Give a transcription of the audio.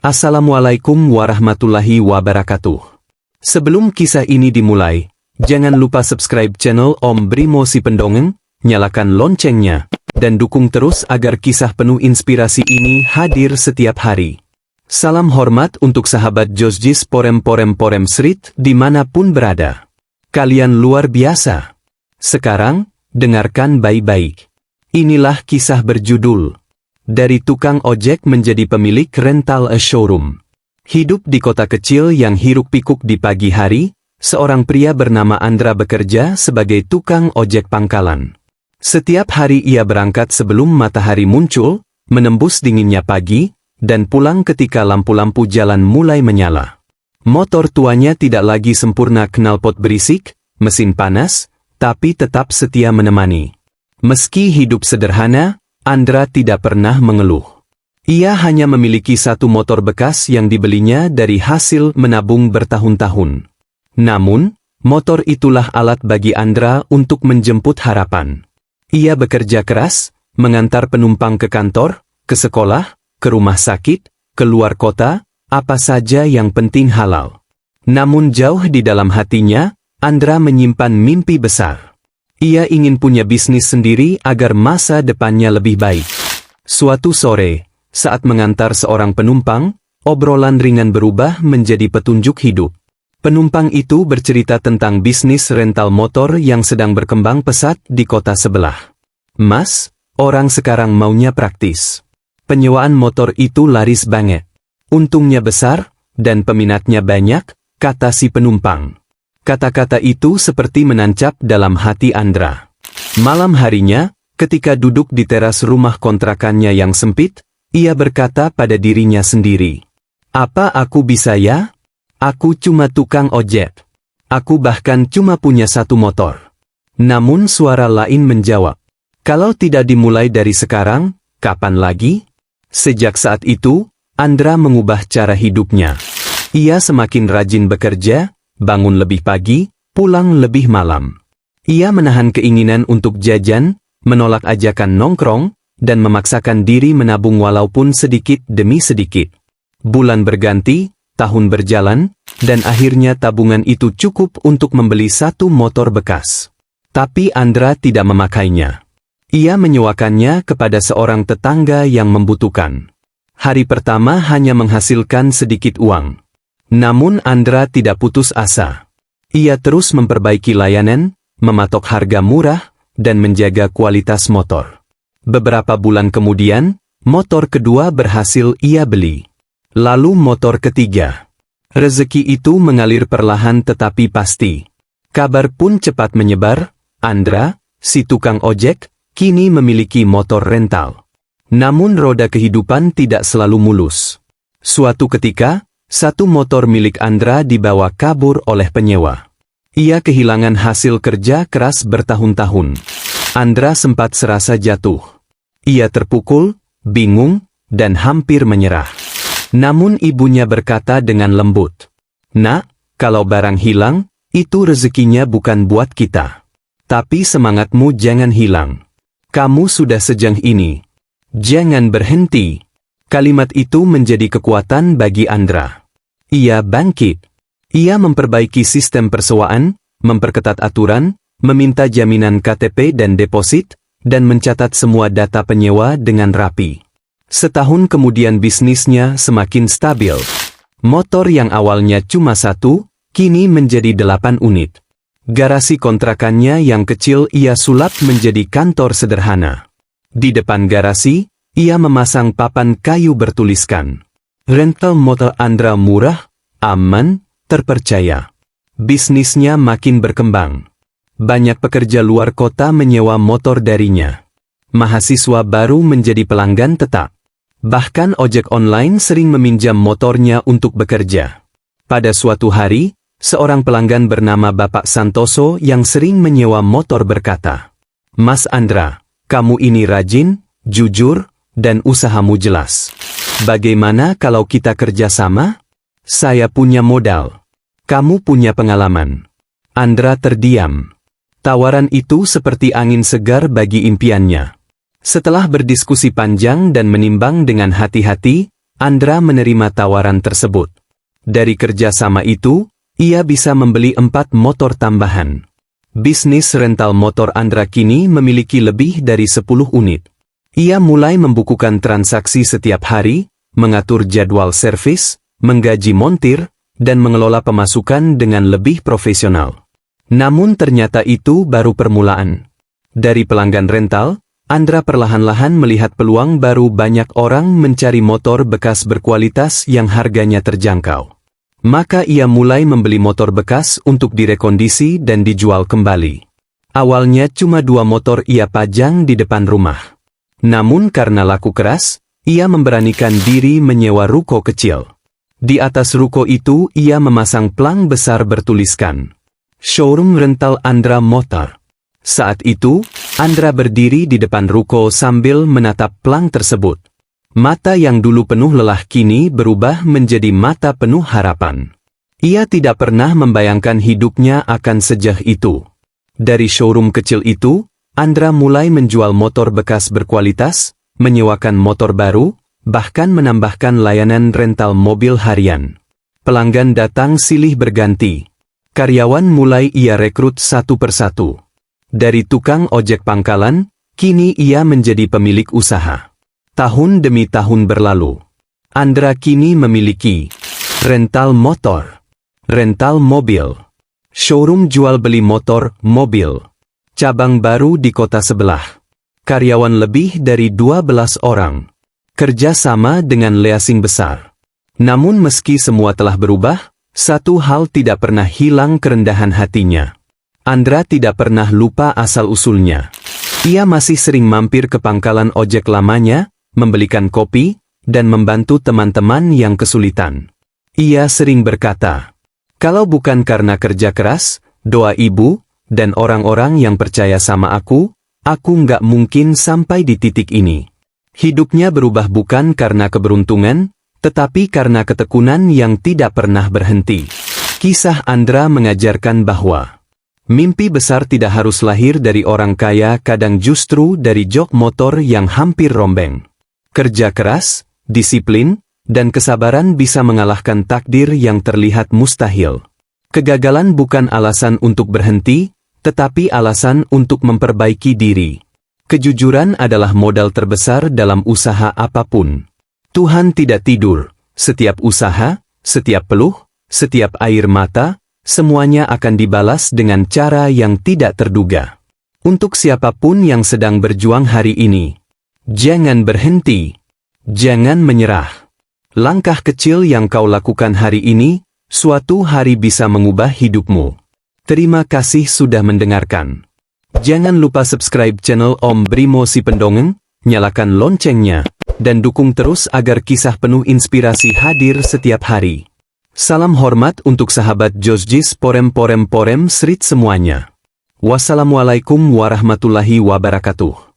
Assalamualaikum warahmatullahi wabarakatuh. Sebelum kisah ini dimulai, jangan lupa subscribe channel Om Brimo si Pendongeng, nyalakan loncengnya, dan dukung terus agar kisah penuh inspirasi ini hadir setiap hari. Salam hormat untuk sahabat Josjis Porem Srit dimanapun berada. Kalian luar biasa. Sekarang, dengarkan baik-baik. Inilah kisah berjudul Dari Tukang Ojek Menjadi Pemilik Rental a Showroom. Hidup di kota kecil yang hiruk-pikuk di pagi hari, seorang pria bernama Andra bekerja sebagai tukang ojek pangkalan. Setiap hari ia berangkat sebelum matahari muncul, menembus dinginnya pagi, dan pulang ketika lampu-lampu jalan mulai menyala. Motor tuanya tidak lagi sempurna knalpot berisik, mesin panas, tapi tetap setia menemani. Meski hidup sederhana, Andra tidak pernah mengeluh. Ia hanya memiliki satu motor bekas yang dibelinya dari hasil menabung bertahun-tahun. Namun, motor itulah alat bagi Andra untuk menjemput harapan. Ia bekerja keras, mengantar penumpang ke kantor, ke sekolah, ke rumah sakit, ke luar kota, apa saja yang penting halal. Namun jauh di dalam hatinya, Andra menyimpan mimpi besar. Ia ingin punya bisnis sendiri agar masa depannya lebih baik. Suatu sore, saat mengantar seorang penumpang, obrolan ringan berubah menjadi petunjuk hidup. Penumpang itu bercerita tentang bisnis rental motor yang sedang berkembang pesat di kota sebelah. "Mas, orang sekarang maunya praktis. Penyewaan motor itu laris banget. Untungnya besar, dan peminatnya banyak," kata si penumpang. Kata-kata itu seperti menancap dalam hati Andra. Malam harinya, ketika duduk di teras rumah kontrakannya yang sempit, ia berkata pada dirinya sendiri, "Apa aku bisa ya? Aku cuma tukang ojek. Aku bahkan cuma punya satu motor." Namun suara lain menjawab, "Kalau tidak dimulai dari sekarang, kapan lagi?" Sejak saat itu, Andra mengubah cara hidupnya. Ia semakin rajin bekerja, bangun lebih pagi, pulang lebih malam. Ia menahan keinginan untuk jajan, menolak ajakan nongkrong, dan memaksakan diri menabung walaupun sedikit demi sedikit. Bulan berganti, tahun berjalan, dan akhirnya tabungan itu cukup untuk membeli satu motor bekas. Tapi Andra tidak memakainya. Ia menyewakannya kepada seorang tetangga yang membutuhkan. Hari pertama hanya menghasilkan sedikit uang. Namun Andra tidak putus asa. Ia terus memperbaiki layanan, mematok harga murah, dan menjaga kualitas motor. Beberapa bulan kemudian, motor kedua berhasil ia beli. Lalu motor ketiga. Rezeki itu mengalir perlahan tetapi pasti. Kabar pun cepat menyebar, Andra, si tukang ojek, kini memiliki motor rental. Namun roda kehidupan tidak selalu mulus. Suatu ketika, satu motor milik Andra dibawa kabur oleh penyewa. Ia kehilangan hasil kerja keras bertahun-tahun. Andra sempat serasa jatuh. Ia terpukul, bingung, dan hampir menyerah. Namun ibunya berkata dengan lembut, "Nak, kalau barang hilang, itu rezekinya bukan buat kita. Tapi semangatmu jangan hilang. Kamu sudah sejauh ini. Jangan berhenti." Kalimat itu menjadi kekuatan bagi Andra. Ia bangkit. Ia memperbaiki sistem persewaan, memperketat aturan, meminta jaminan KTP dan deposit, dan mencatat semua data penyewa dengan rapi. Setahun kemudian bisnisnya semakin stabil. Motor yang awalnya cuma satu, kini menjadi 8 unit. Garasi kontrakannya yang kecil ia sulap menjadi kantor sederhana. Di depan garasi, ia memasang papan kayu bertuliskan, "Rental motor Andra murah, aman, terpercaya." Bisnisnya makin berkembang. Banyak pekerja luar kota menyewa motor darinya. Mahasiswa baru menjadi pelanggan tetap. Bahkan ojek online sering meminjam motornya untuk bekerja. Pada suatu hari, seorang pelanggan bernama Bapak Santoso yang sering menyewa motor berkata, "Mas Andra, kamu ini rajin, jujur, dan usahamu jelas. Bagaimana kalau kita kerjasama? Saya punya modal. Kamu punya pengalaman." Andra terdiam. Tawaran itu seperti angin segar bagi impiannya. Setelah berdiskusi panjang dan menimbang dengan hati-hati, Andra menerima tawaran tersebut. Dari kerjasama itu, ia bisa membeli 4 motor tambahan. Bisnis rental motor Andra kini memiliki lebih dari 10 unit. Ia mulai membukukan transaksi setiap hari, mengatur jadwal servis, menggaji montir, dan mengelola pemasukan dengan lebih profesional. Namun ternyata itu baru permulaan. Dari pelanggan rental, Andra perlahan-lahan melihat peluang baru. Banyak orang mencari motor bekas berkualitas yang harganya terjangkau. Maka ia mulai membeli motor bekas untuk direkondisi dan dijual kembali. Awalnya cuma 2 motor ia pajang di depan rumah. Namun karena laku keras, ia memberanikan diri menyewa ruko kecil. Di atas ruko itu ia memasang plang besar bertuliskan Showroom Rental Andra Motor. Saat itu, Andra berdiri di depan ruko sambil menatap plang tersebut. Mata yang dulu penuh lelah kini berubah menjadi mata penuh harapan. Ia tidak pernah membayangkan hidupnya akan sejauh itu. Dari showroom kecil itu, Andra mulai menjual motor bekas berkualitas, menyewakan motor baru, bahkan menambahkan layanan rental mobil harian. Pelanggan datang silih berganti. Karyawan mulai ia rekrut satu persatu. Dari tukang ojek pangkalan, kini ia menjadi pemilik usaha. Tahun demi tahun berlalu. Andra kini memiliki rental motor, rental mobil, showroom jual beli motor, mobil, cabang baru di kota sebelah, karyawan lebih dari 12 orang, kerja sama dengan leasing besar. Namun meski semua telah berubah, satu hal tidak pernah hilang: kerendahan hatinya. Andra tidak pernah lupa asal-usulnya. Ia masih sering mampir ke pangkalan ojek lamanya, membelikan kopi, dan membantu teman-teman yang kesulitan. Ia sering berkata, "Kalau bukan karena kerja keras, doa ibu, dan orang-orang yang percaya sama aku nggak mungkin sampai di titik ini." Hidupnya berubah bukan karena keberuntungan, tetapi karena ketekunan yang tidak pernah berhenti. Kisah Andra mengajarkan bahwa mimpi besar tidak harus lahir dari orang kaya, kadang justru dari jok motor yang hampir rombeng. Kerja keras, disiplin, dan kesabaran bisa mengalahkan takdir yang terlihat mustahil. Kegagalan bukan alasan untuk berhenti, tetapi alasan untuk memperbaiki diri. Kejujuran adalah modal terbesar dalam usaha apapun. Tuhan tidak tidur. Setiap usaha, setiap peluh, setiap air mata, semuanya akan dibalas dengan cara yang tidak terduga. Untuk siapapun yang sedang berjuang hari ini, jangan berhenti, jangan menyerah. Langkah kecil yang kau lakukan hari ini, suatu hari bisa mengubah hidupmu. Terima kasih sudah mendengarkan. Jangan lupa subscribe channel Om Brimo Si Pendongeng, nyalakan loncengnya, dan dukung terus agar kisah penuh inspirasi hadir setiap hari. Salam hormat untuk sahabat Josjis Porem Srit semuanya. Wassalamualaikum warahmatullahi wabarakatuh.